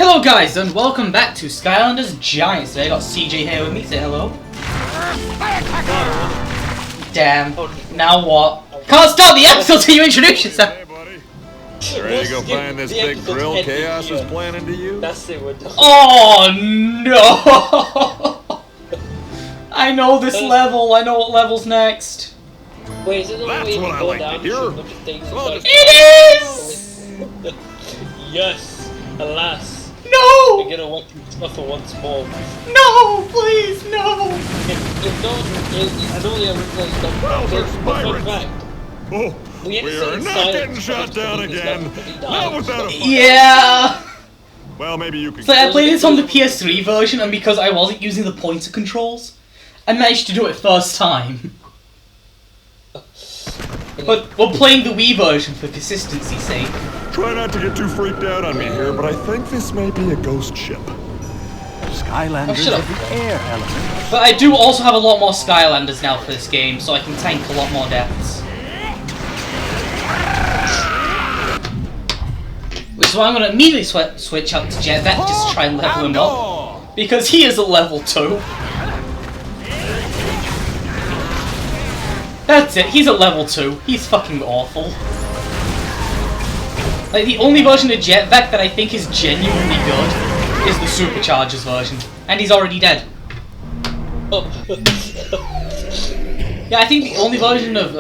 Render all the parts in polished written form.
Hello guys and welcome back to Skylanders Giants. Today I got CJ here with me, say hello. Damn, now what? Can't start the episode till you introduce yourself! Hey buddy, ready to go find this big grill Chaos is planning to use? That's it, we're done. Oh no! I know this level, I know what level's next. Wait, is it the one where you That's can what I go like down to hear. and shoot a bunch of things? It is! Yes, alas. No! We're gonna want to suffer once more. No, please, no! If no, I know the original stuff. Well, there's Fun pirates. fact. Oh, we are not getting shot down again. Not without a fight. Yeah! Well, maybe you can. So I played this on the PS3 version, and because I wasn't using the pointer controls, I managed to do it first time. But we're playing the Wii version for consistency's sake. Try not to get too freaked out on me here, but I think this may be a ghost ship. Skylanders shut up. have the air element. But I do also have a lot more Skylanders now for this game, so I can tank a lot more deaths. Which is why I'm going to immediately switch out to Jetvet just to try and level him up. Because he is a level 2. That's it, he's at level 2. He's fucking awful. Like, the only version of Jetvet that I think is genuinely good is the Superchargers version. And he's already dead. Yeah, I think the only version of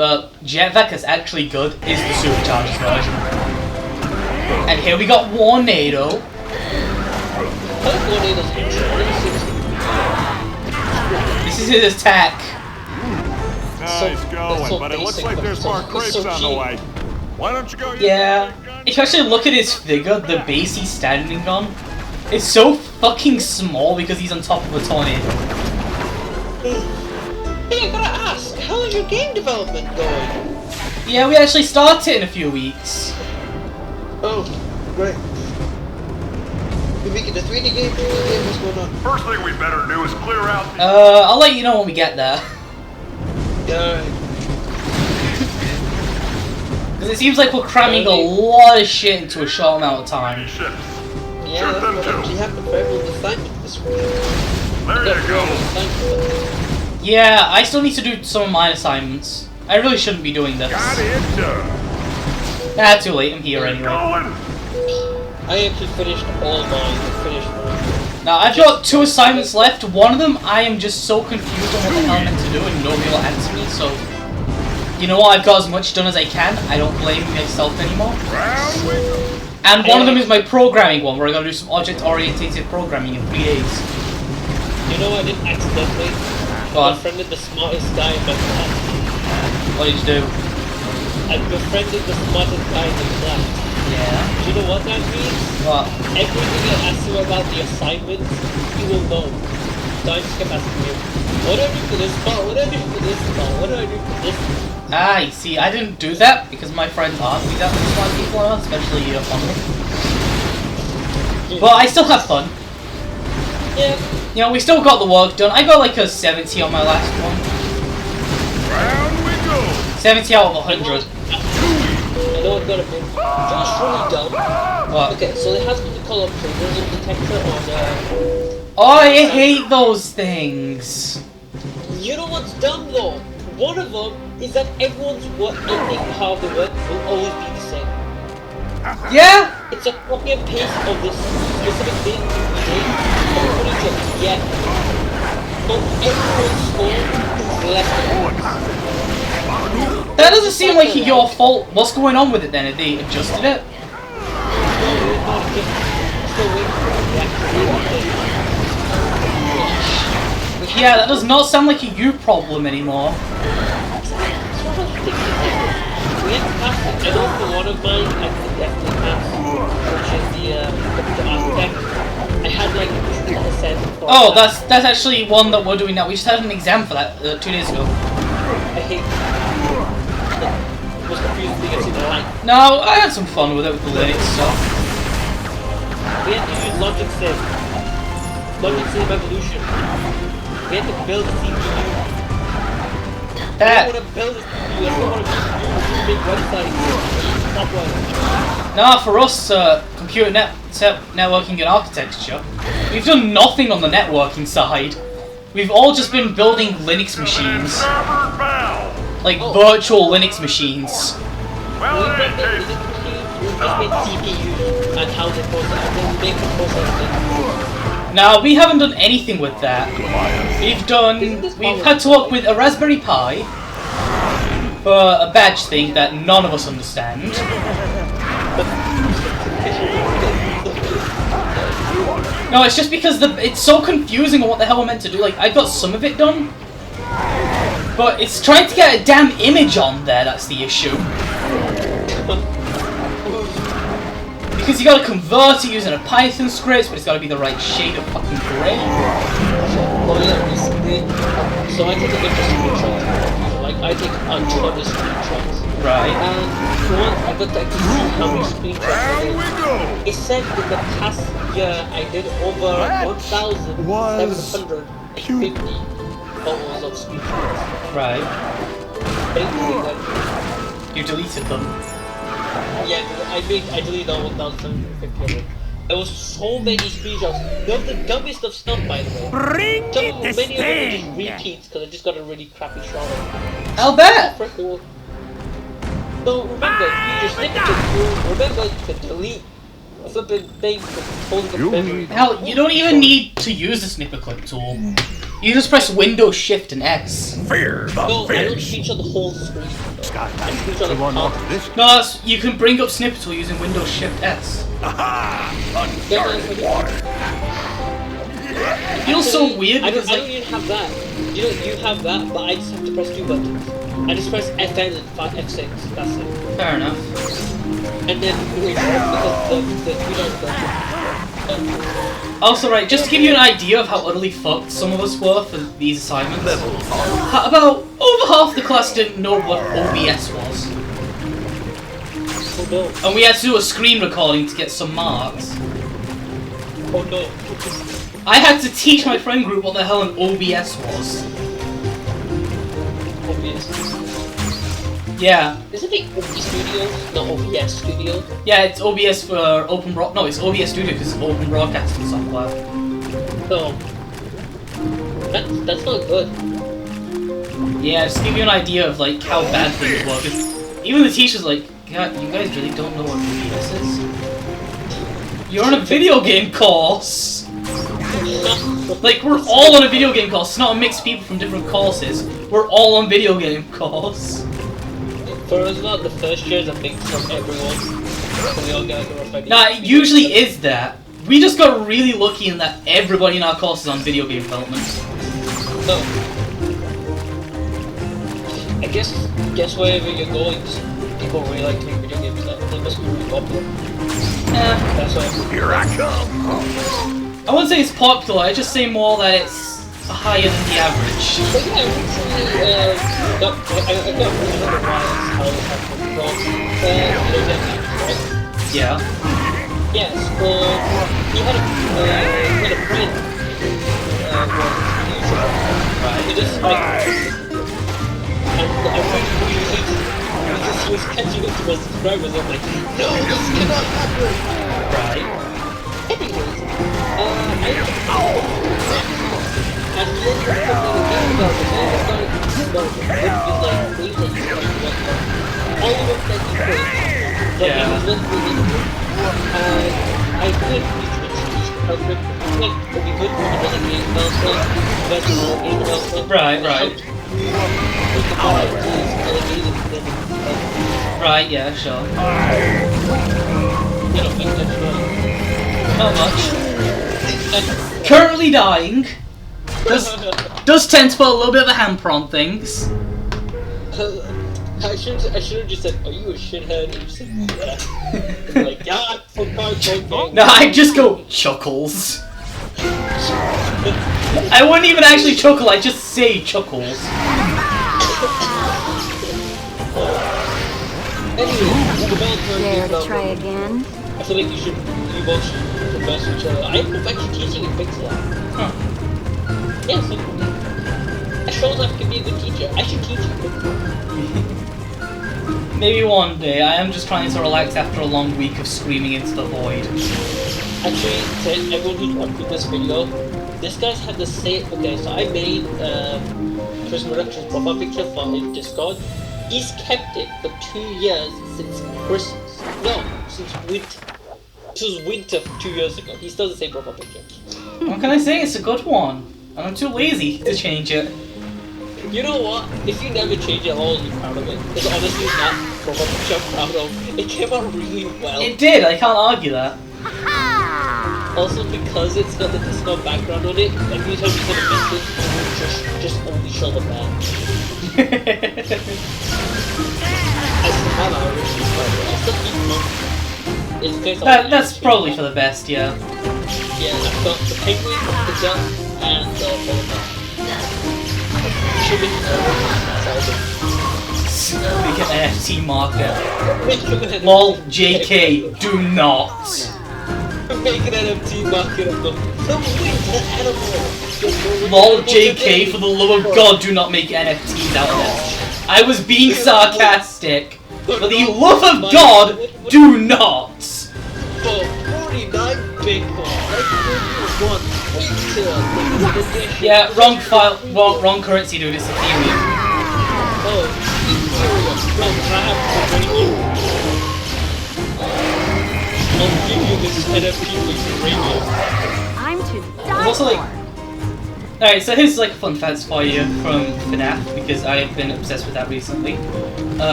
Jetvet that's actually good is the Superchargers version. And here we got Warnado. This is his attack. Nice going, but it looks like there's more crepes on the way. Why don't you go use Yeah. that big gun? If you actually look at his figure, the base he's standing on, it's so fucking small because he's on top of a tornado. Hey, I gotta ask, how is your game development going? Yeah, we actually start it in a few weeks. Oh, great. You're making a 3D game, 2D game, what's going on? First thing we better do is clear out the... I'll let you know when we get there. Yeah, Because it seems like we're cramming a lot of shit into a short amount of time. ships. yeah, Shoot that's them what too. actually happened for everyone's assignment this week. There you go. Yeah, I still need to do some of my assignments. I really shouldn't be doing this. Got it done. Nah, too late, I'm here anyway. Going. I actually finished all mine. I finished one. Now, I've got 2 assignments left. One of them, I am just so confused on what the hell I'm meant to do and nobody will answer me, so... You know what, I've got as much done as I can. I don't blame myself anymore. Round we go. And one of them is my programming one, where I'm going to do some object-oriented programming in 3 days. You know I did accidentally? Go on. I befriended the smartest guy in my class. What did you do? I befriended the smartest guy in the class. Yeah. Do you know what that means? What? Everything I ask him about the assignments, he will know. So I just kept asking him, what do I do for this part? What do I do for this part? What do I do for this part? Ah, you see, I didn't do that because my friends aren't really that smart people are, especially Funny. But I still have fun. Yeah. You know, we still got the work done. I got like a 70 on my last one. Round we go. 70 out of 100. I know I've got a bit. Just really dumb. What? Okay, so they have what they call a privilege detector on Oh, I hate those things. You know what's dumb though? One of them is that everyone's work ethic, how they work, will always be the same. Yeah? It's a copy and paste of this specific thing you did. Everybody just get. But everyone's score is less than That doesn't seem like your fault. What's going on with it then? Have they adjusted it? Yeah, that does not sound like a you problem anymore. We had to pass it. I know for one of mine, I could definitely pass, which is the architect. I had like 50% for Oh, that. that's actually one that we're doing now. We just had an exam for that 2 days ago. I hate the most confusing thing I've seen in my life. No, I had some fun with it with the Linux stuff. We had to use Logic Sim. Logic Sim Evolution. We had to build a CPU. I don't want to build a CPU. I don't want to use big websites. Stop one. Now, for us, computer networking and architecture, we've done nothing on the networking side. We've all just been building Linux machines. Like virtual Linux machines. Well, in any case, We've just made CPUs and how they process and then make the process. Now, we haven't done anything with that. We've had to work with a Raspberry Pi for a badge thing that none of us understand. No, it's just because it's so confusing on what the hell we're meant to do. Like, I got some of it done, but it's trying to get a damn image on there that's the issue. Because you gotta convert it using a Python script, but it's gotta be the right shade of fucking grey. Oh yeah, recently, so I take a bunch of screenshots. So like, I take a ton of screenshots. Right. And for one, I got to actually see how many screenshots I did. It said in the past year I did over 1,750 photos of screenshots. Right. Basically, like, You deleted them. yeah, I deleted all 1,750 of them. There was so many screenshots. They're the dumbest of stuff, by the way. Many of them were just repeats because I just got a really crappy shot of them. I'll bet! So remember, you just remember to delete a flipping thing to hold the memory. Hell, you don't even need to use the snipper clip tool. You just press Windows Shift and S. Fear the No, I don't fish. screenshot the whole screen. Skylanders, one off this. No, you can bring up snipper tool using Windows Shift S. Aha! Uncharted water. It feels so weird I because don't like, even have that. You have that, but I just have to press 2 buttons. I just press FN and F6. That's it. fair enough. And then because the Also, right, just to give you an idea of how utterly fucked some of us were for these assignments, about over half the class didn't know what OBS was. Oh no. And we had to do a screen recording to get some marks. Oh no. I had to teach my friend group what the hell an OBS was. OBS. Yeah. Isn't it OBS Studio? Not OBS Studio? Yeah, it's OBS for Open Broad. No, it's OBS Studio because it's Open Broadcasting software. No. That's not good. Yeah, just to give you an idea of like how bad things were. 'Cause even the teachers like, God, you guys really don't know what OBS is? You're on a video game course. Like, we're all on a video game course. It's not a mixed people from different courses. We're all on video game course. For us, not the first year is a mix from everyone. So we all gotta go off. Nah, it usually is that. We just got really lucky in that everybody in our course is on video game development. So, I guess wherever you're going, people really like to make video games. They must be really popular. That's why. Here I come. I wouldn't say it's popular, I just say more that it's higher than the average. So yeah, I recently I got really into wireless how it happened. Right? Yeah. Yes, he had a friend he just like and I think he was catching up to my subscribers. I'm like, no, this cannot happen. Right. Anyways, and then you're talking about the man is like things that you all of them that you could. But Yeah. it was listening into it. I could it would be good for another game development, professional game development. Right. Right, yeah, sure. You know, make that fun. Not much. Currently dying. Does tend to put a little bit of a hamper on things. I should have just said, are you a shithead? And you said, yeah. Like, yeah, for cardboard. No, I just go chuckles. I wouldn't even actually chuckle, I just say chuckles. Dare to try again? I feel like you both should converse with each other. I am actually teaching in Pixel. Huh. Yes, it shows I can be a good teacher. I should teach you. Maybe one day. I am just trying to relax after a long week of screaming into the void. Actually, to everyone who's watching this video, this guy's had the same. Okay, so I made Chris Reduction's profile picture for his Discord. He's kept it for 2 years since Christmas. No, since winter. This was winter 2 years ago. He still has the same profile picture. What can I say? It's a good one. And I'm too lazy to change it. You know what? If you never change it, I'll be proud of it. It's honestly not profile picture I'm proud of. It came out really well. It did, I can't argue that. Also, because it's got the Discord background on it, every time you send a message, it will just only show the man. I still have Irish, but I still eat monkey. It's based on That's probably for the best, yeah. Yeah, I've got the penguin, the duck, and the polar. Should be Make an NFT marker. Lol, JK, do not. Make an NFT market of the winter animal. Lol, JK, for the love of God, do not make NFTs out of this. I was being sarcastic. For the love of God, do not. For 49 Bitcoin, Yeah, wrong file, wrong currency, dude. It's Ethereum. Oh, Ethereum. I'll give you this NFT with uranium. I'm to die It's also like, for. alright, so here's like a fun fact for you from FNAF because I've been obsessed with that recently.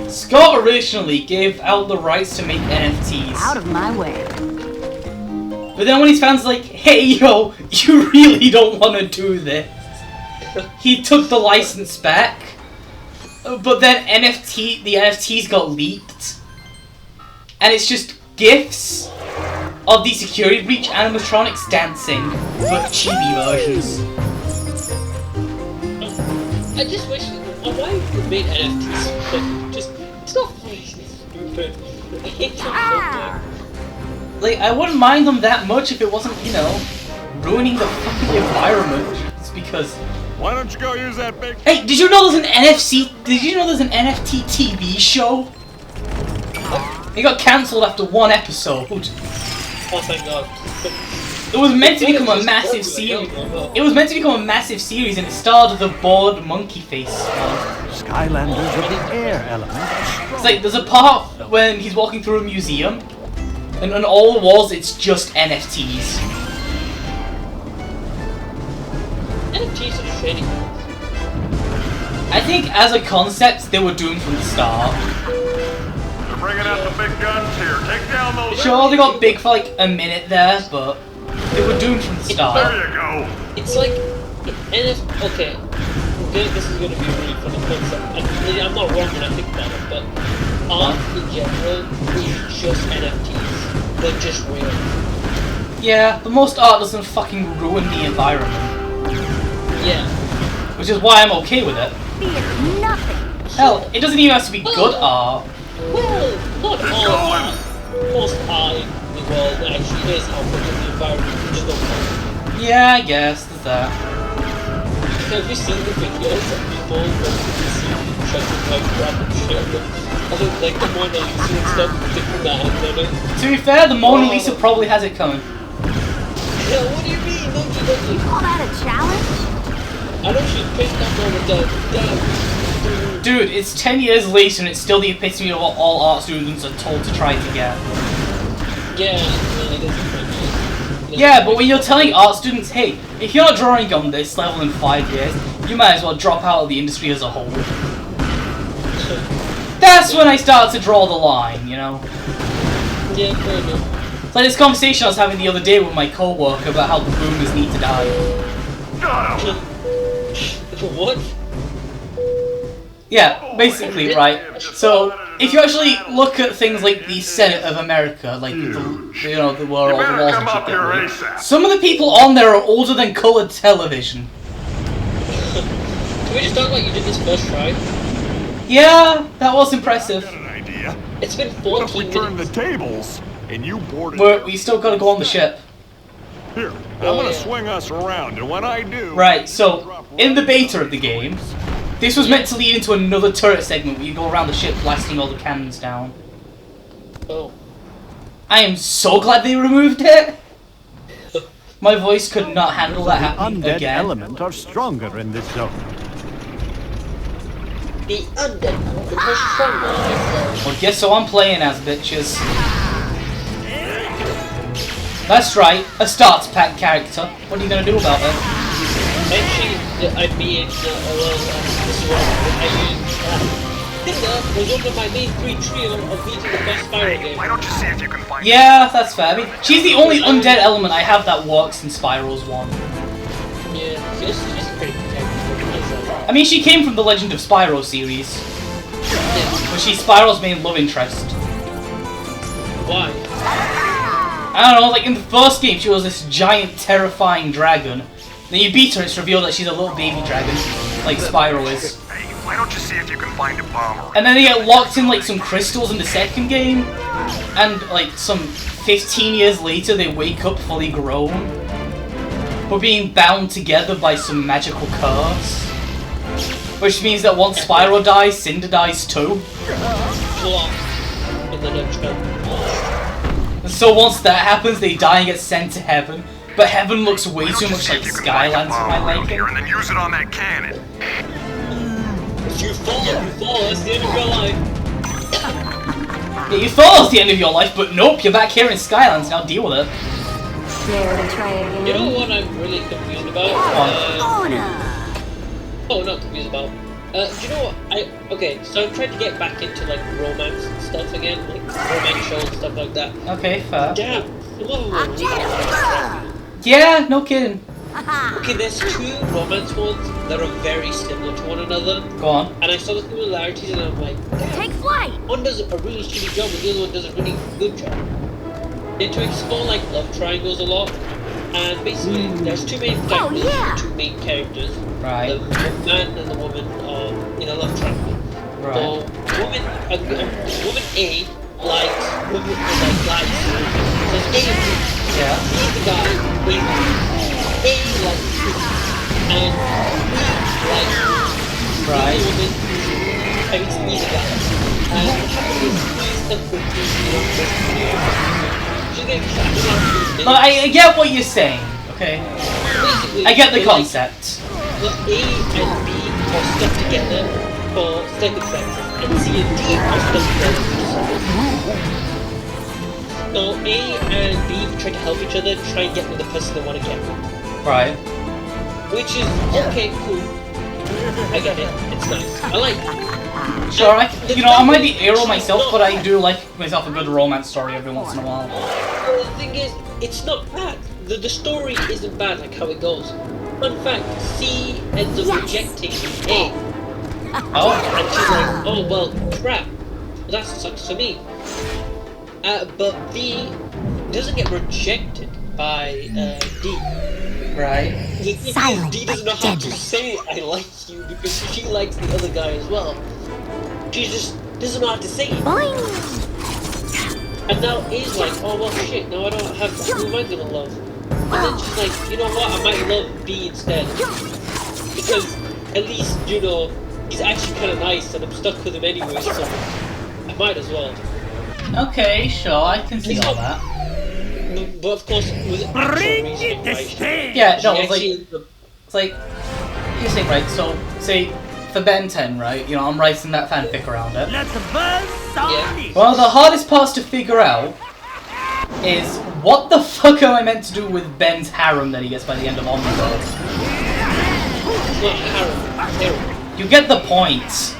Scott originally gave out the rights to make NFTs. Out of my way. But then when his fans like, hey yo, you really don't want to do this, he took the license back. But then the NFTs got leaked. And it's just GIFs of the security breach animatronics dancing, but chibi versions. I just wish why you made NFTs just it's not really stupid. I hate them so much. Like, I wouldn't mind them that much if it wasn't, you know, ruining the fucking environment. It's because. Why don't you go use that big... Hey, did you know there's an NFT TV show? It got cancelled after one episode. Oh thank God. It was meant to become a massive series. It was meant to become a massive series, and it starred the bored monkey face. Skylanders of the air element. It's like there's a part when he's walking through a museum, and on all the walls it's just NFTs. NFTs are shitty. I think as a concept they were doomed from the start. They're bringing out the big guns here. Take down those... Sure, they got big for like a minute there, but they were doomed from the start. There you go. It's like okay. This is gonna be a really funny concept. I'm not wrong when I think about it, but art in general is just NFTs. They're just real. Yeah, but most art doesn't fucking ruin the environment. Yeah. Which is why I'm okay with it. Fear nothing. Hell, it doesn't even have to be good art. Well, not all art. Most art in the world actually is helpful to the environment. You just don't know. Yeah, I guess, there's that. Have you seen the videos of people going to the sea and trying to like grab and share them? I don't like the Mona Lisa and stuff, sticking their hand on it. To be fair, the Mona Lisa probably has it coming. Yeah, what do you mean? Don't you? Call that a challenge? I know she's pissed off all the time. Damn. Dude, it's 10 years later and it's still the epitome of what all art students are told to try to get. Yeah, it is. Yeah, but when you're telling art students, hey, if you're not drawing on this level in 5 years, you might as well drop out of the industry as a whole. That's when I start to draw the line, you know? Yeah, fair enough. It's like this conversation I was having the other day with my co-worker about how the boomers need to die. Got him. What? Yeah, basically, right. So, if you actually look at things like the Senate of America, like the, you know, where all the better walls come and shit up here get ASAP. some of the people on there are older than colored television. Can we just talk about you did this first try? Yeah, that was impressive. Got an idea. It's been What if 14 we turn the minutes. tables and you board it? We still gotta go on the ship. Here, I'm Oh, gonna yeah. swing us around, and when I do... Right, so, in the beta of the game, This was meant to lead into another turret segment where you go around the ship blasting all the cannons down. Oh. I am so glad they removed it! My voice could not handle that happening Undead again. element are stronger in this zone. The undead element was stronger in this zone. Well, guess who I'm playing as, bitches? That's right, a starts pack character. What are you gonna do about it? Actually, I mean, this is what I mean. Tinder was one of my main 3 trio of beating the best Spyro game. Why don't you see if you can find Yeah, that's fair. I mean, she's the only undead element I have that works in Spyro's one. Yeah, she's pretty protected. I mean, she came from the Legend of Spyro series, Yeah. where she's Spyro's main love interest. Why? I don't know, like in the first game she was this giant terrifying dragon. Then you beat her and it's revealed that she's a little baby dragon, like Spyro is. Hey, why don't you see if you can find a bomb? And then they get locked in like some crystals in the second game, and like some 15 years later they wake up fully grown. But being bound together by some magical curse. Which means that once Spyro dies, Cinder dies too. Plot in the nutshell. And so once that happens, they die and get sent to heaven. But heaven looks way too much like Skylanders for my liking. And then use it on that cannon. If you fall, that's the end of your life. Yeah, you thought it was the end of your life, but nope, you're back here in Skylands, now deal with it. Dare to try again. You know what I'm really confused about? Oh, not confused about. Do you know what? Okay, so I'm trying to get back into like romance and stuff again, like romance shows and stuff like that. Okay, fair. Damn, some of them are really distracting. Yeah, no kidding. Okay, there's 2 romance ones that are very similar to one another, Go on. and I saw the similarities and I'm like, Take flight. one does a really shitty job and the other one does a really good job. They to explore like love triangles a lot, and basically there's 2 main characters, yeah. 2 main characters. Right. The man and the woman are in a love triangle. Right. So woman A likes woman like guys. So it's A and B. Yeah. He's the guy, he's A likes B, and B likes Right. the woman, and it's B the guy. And what happens is he's stuck with B, she's getting trapped in this. No, I get what you're saying, okay? Basically, I get the they like- concept. The A and B are stuck together for circumstances, and C and D are stuck together for circumstances. So A and B try to help each other, try and get with the person they want to get with. Right. Which is, okay, cool. I get it, it's nice. I like it. Sure, I might be Aero myself, but I do like myself a good romance story every once in a while. Well, the thing is, it's not bad. The story isn't bad like how it goes. Fun fact, C ends up rejecting A. Oh. And she's like, oh well, crap. That sucks for me. But B doesn't get rejected by D. Right. The thing is, D doesn't know how to say I like you because she likes the other guy as well. She just doesn't know how to say it. And now A's like, oh well shit, now I don't have who am I gonna love? And then she's like, you know what, I might love B instead. Because at least, you know, he's actually kinda nice and I'm stuck with him anyway, so I might as well. Okay, sure, I can see all that. But of course, with actual reasoning, right? Yeah, no, she it's like, actually ends up- it's like, you think, right, so, say, for Ben 10, right, you know, I'm writing that fanfic around it. yeah. One of the hardest parts to figure out is, what the fuck am I meant to do with Ben's harem that he gets by the end of Omniverse? It's not harem. You get the point.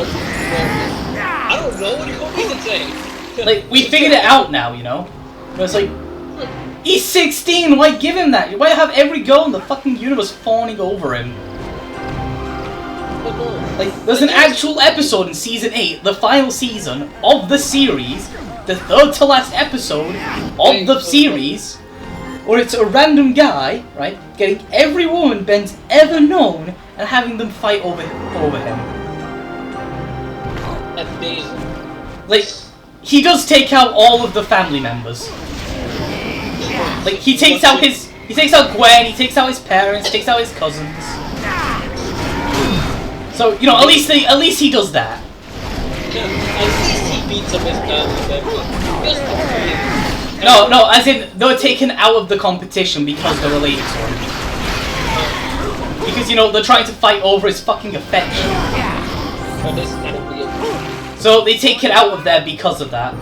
I don't know, what do you want me to say? Like, we figured it out now, you know? But it's like, he's 16, why give him that? Why have every girl in the fucking universe fawning over him? Like, there's an actual episode in Season 8, the final season of the series, the third to last episode of the series, where it's a random guy, right, getting every woman Ben's ever known and having them fight over him. Amazing. Like, he does take out all of the family members. Like, he takes out Gwen, he takes out his parents, takes out his cousins. So, you know, at least he does that. Yeah, at least he beats up his No, as in, they're taken out of the competition because they're related to him. Because, you know, they're trying to fight over his fucking affection. So they take it out of there because of that.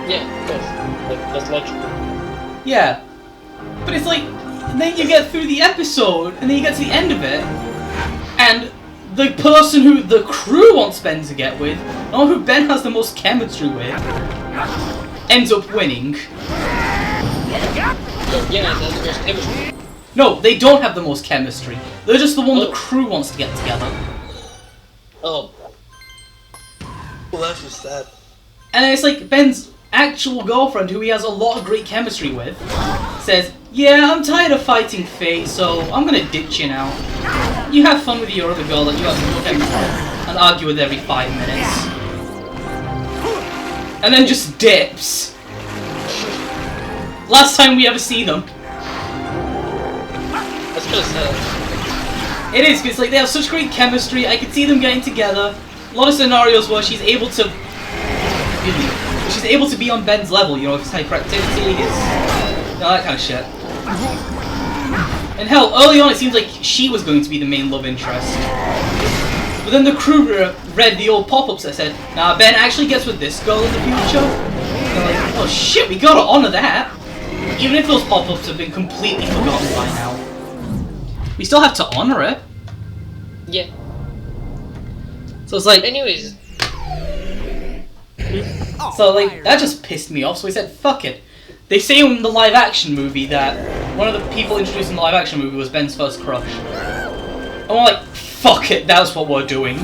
Yeah, of course. That's logical. Yeah. But it's like, then you get through the episode, and then you get to the end of it, and the person who the crew wants Ben to get with, or who Ben has the most chemistry with, ends up winning. Yeah, that's the most chemistry. No, they don't have the most chemistry. They're just the one the crew wants to get together. Oh. Well, that's just sad. And it's like Ben's actual girlfriend, who he has a lot of great chemistry with, says, "Yeah, I'm tired of fighting fate, so I'm gonna ditch you now. You have fun with your other girl that you have to look at and argue with every 5 minutes." And then just dips. Last time we ever see them. That's kind of sad. It is, because like, they have such great chemistry, I could see them getting together. A lot of scenarios where she's able to be on Ben's level, you know, his hyperactivity, his... you know, that kind of shit. And hell, early on it seems like she was going to be the main love interest. But then the crew read the old pop-ups that said, "Nah, Ben actually gets with this girl in the future." And they're like, oh shit, we gotta honor that! Even if those pop-ups have been completely forgotten by now. We still have to honor it. Yeah. So it's like... Anyways. So, like, that just pissed me off, so we said, fuck it. They say in the live-action movie that one of the people introduced in the live-action movie was Ben's first crush. And we're like, fuck it, that's what we're doing.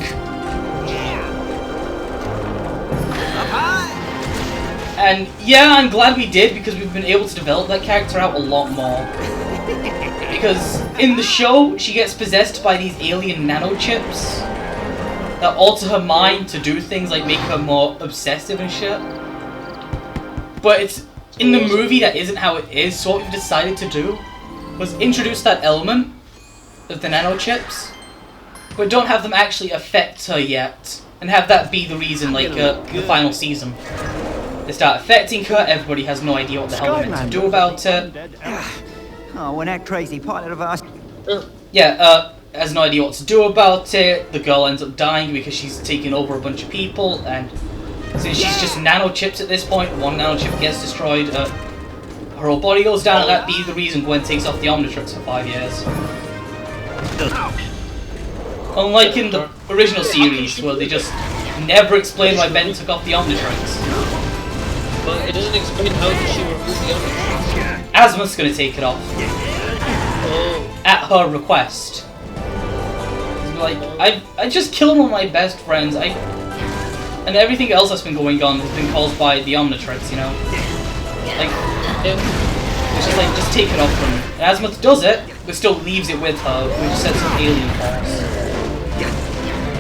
And, yeah, I'm glad we did, because we've been able to develop that character out a lot more. Because in the show, she gets possessed by these alien nanochips that alter her mind to do things like make her more obsessive and shit. But it's in the movie that isn't how it is, so what we've decided to do was introduce that element of the nanochips, but don't have them actually affect her yet, and have that be the reason, like, the final season. They start affecting her, everybody has no idea what the hell they're meant to do about it. Oh, when that crazy pilot of ours... Yeah, has no idea what to do about it. The girl ends up dying because she's taken over a bunch of people, and since she's just nanochips at this point, one nanochip gets destroyed, her whole body goes down, and that be the reason Gwen takes off the Omnitrix for 5 years. Unlike in the original series, where they just never explain why Ben took off the Omnitrix. But it doesn't explain how she removed the Omnitrix. Asma's gonna take it off. Oh. At her request. Like, I just killed one of my best friends, and everything else that's been going on has been caused by the Omnitrix, you know? Like, it's just like, just take it off from her. And Asma does it, but still leaves it with her, which sets up Alien Force.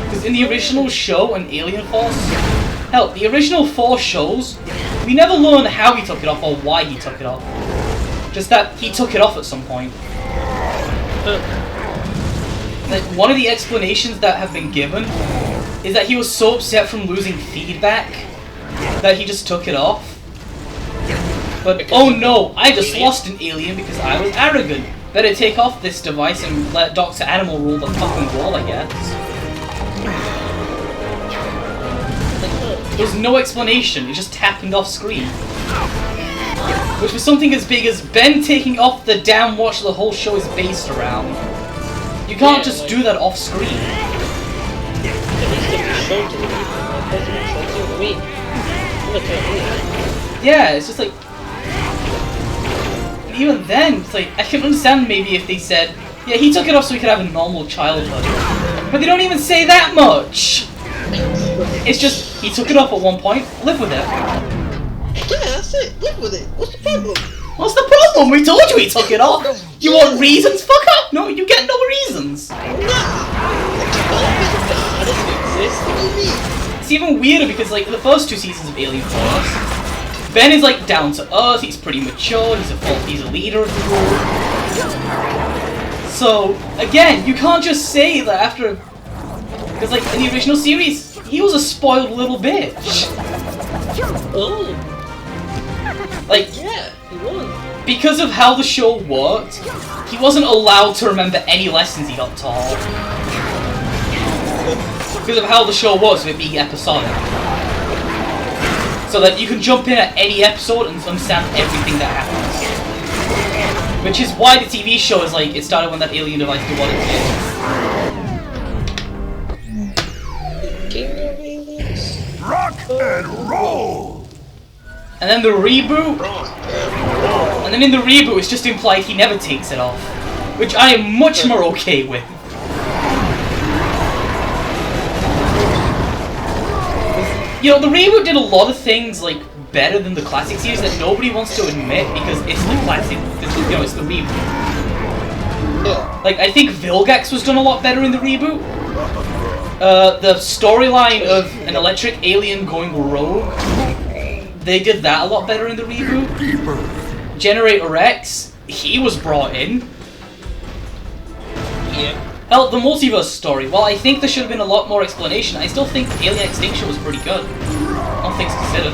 Because in the original show on Alien Force, hell, the original 4 shows, we never learn how he took it off or why he took it off. Just that he took it off at some point. Like, one of the explanations that have been given is that he was so upset from losing feedback that he just took it off. But, oh no, I just lost an alien because I was arrogant. Better take off this device and let Dr. Animal rule the fucking world, I guess. There's no explanation, it just happened off screen. Which was something as big as Ben taking off the damn watch the whole show is based around. You can't just do that off screen. Yeah, it's just like... And even then, it's like, I can understand maybe if they said, yeah, he took it off so he could have a normal childhood. But they don't even say that much! It's just, he took it off at one point, live with it. Yeah, that's it, live with it. What's the problem? What's the problem? We told you he took it off! You want reasons? Fuck up! No, you get no reasons! It's even weirder because, like, the first 2 seasons of Alien Force, Ben is, like, down to earth, he's pretty mature, he's a leader of the group. So, again, you can't just say that after Because, like, in the original series, he was a spoiled little bitch. Oh. Like, Yeah, he was. because of how the show worked, he wasn't allowed to remember any lessons he got taught. Because of how the show was, with it being episodic. So that you can jump in at any episode and understand everything that happens. Which is why the TV show is like, it started when that alien device did what it did. King of aliens. Rock and roll! And then the reboot, and then in the reboot it's just implied he never takes it off. Which I am much more okay with. You know, the reboot did a lot of things, like, better than the classic series that nobody wants to admit because it's the classic, you know, it's the reboot. Like, I think Vilgax was done a lot better in the reboot. The storyline of an electric alien going rogue, they did that a lot better in the reboot. Generator X, he was brought in. Yeah. Hell, the multiverse story, while I think there should have been a lot more explanation, I still think Alien Extinction was pretty good. All things considered.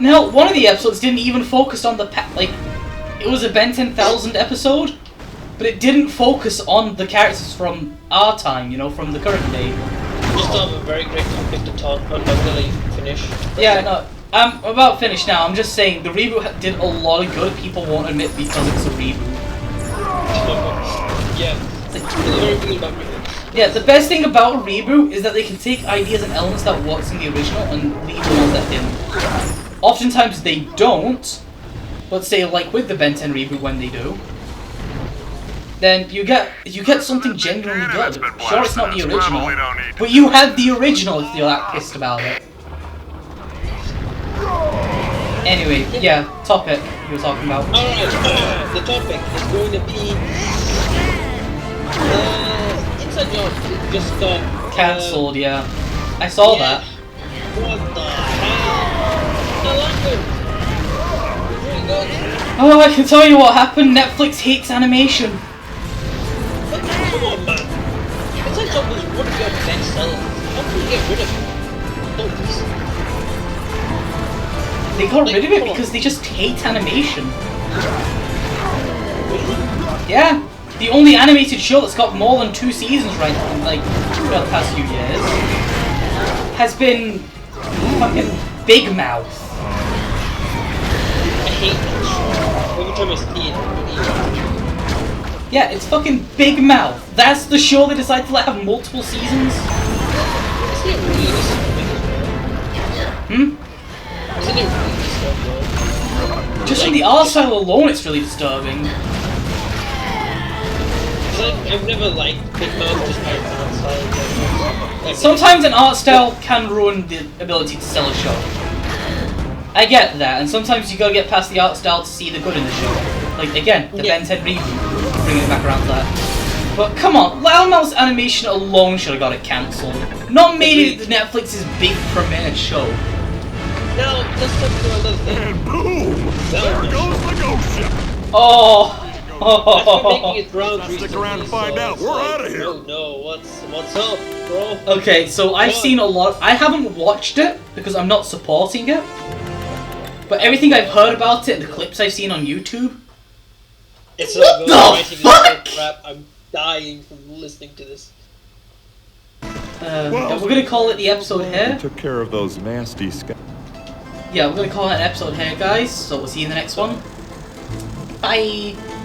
Now, one of the episodes didn't even focus on the like, it was a Ben 10,000 episode, but it didn't focus on the characters from our time, you know, from the current day. We still have a very great topic to talk about, but really finish. Yeah, no, I'm about finished now. I'm just saying, the reboot did a lot of good people won't admit because it's a reboot. Yeah. It's very good about reboots. Yeah, the best thing about a reboot is that they can take ideas and elements that worked in the original and leave the ones that didn't. Oftentimes they don't, but say like with the Ben 10 reboot when they do, then you get something genuinely good. Sure, it's not the original, but you have the original if you're that pissed about it. Anyway, yeah, topic you were talking about. Alright, the topic is going to be Inside Job just got Cancelled, yeah. I saw that. What the hell? No longer. Really good. Oh, I can tell you what happened. Netflix hates animation. But come on, man. Inside Job was one of your best sellers. How can you get rid of it? Don't. They got rid of it because they just hate animation. Yeah, the only animated show that's got more than 2 seasons right now, like, throughout the past few years, has been fucking Big Mouth. I hate that show. Every time I see it, Yeah, it's fucking Big Mouth. That's the show they decided to let have multiple seasons. Isn't it really disturbing? Hmm? Isn't it really disturbing? Just from the art style alone, it's really disturbing. I've never liked Big Mouth just by its art style. Like, Sometimes an art style can ruin the ability to sell a show. I get that, and sometimes you gotta get past the art style to see the good in the show. Like, again, the Ben 10 reboot, bringing it back around to that. But come on, Loudmouth's animation alone should have got it cancelled. Not made it Netflix's big premiere show. now, let's talk about another thing. And boom! There goes the ghost ship! Oh! After making it round Let's stick recently, around and find so out. it's We're like, outta here. Oh no, what's up, bro? Okay, so I've seen a lot. I haven't watched it because I'm not supporting it. But everything I've heard about it, the clips I've seen on YouTube. It's so What good. the Writing fuck? this crap. I'm dying from listening to this. We're gonna call it the episode here. Took care of those nasty Yeah, we're gonna call it an episode here, guys. So we'll see you in the next one. Bye!